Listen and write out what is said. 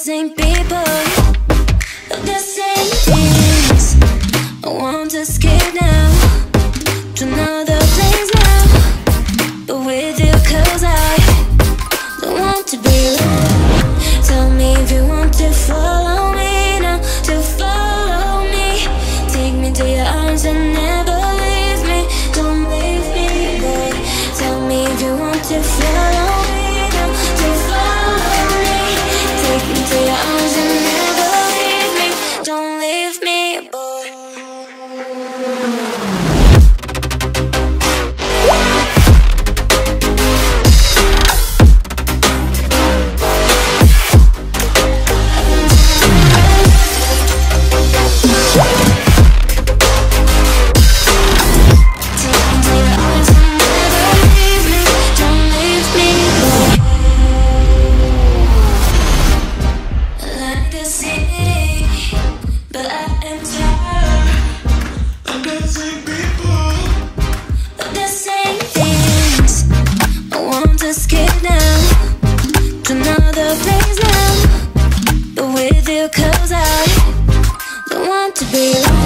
same people, of the same things. I want to escape now to another place now, but with you 'cause I don't want to be alone. Tell me if you want to follow me now, to follow me. Take me to your arms and never leave me. Don't leave me, boy. Tell me if you want to follow me now, to follow me. Take me to your arms and never leave me. Don't leave me, boy. Escape now to another place now, but with you 'cause I don't want to be alone.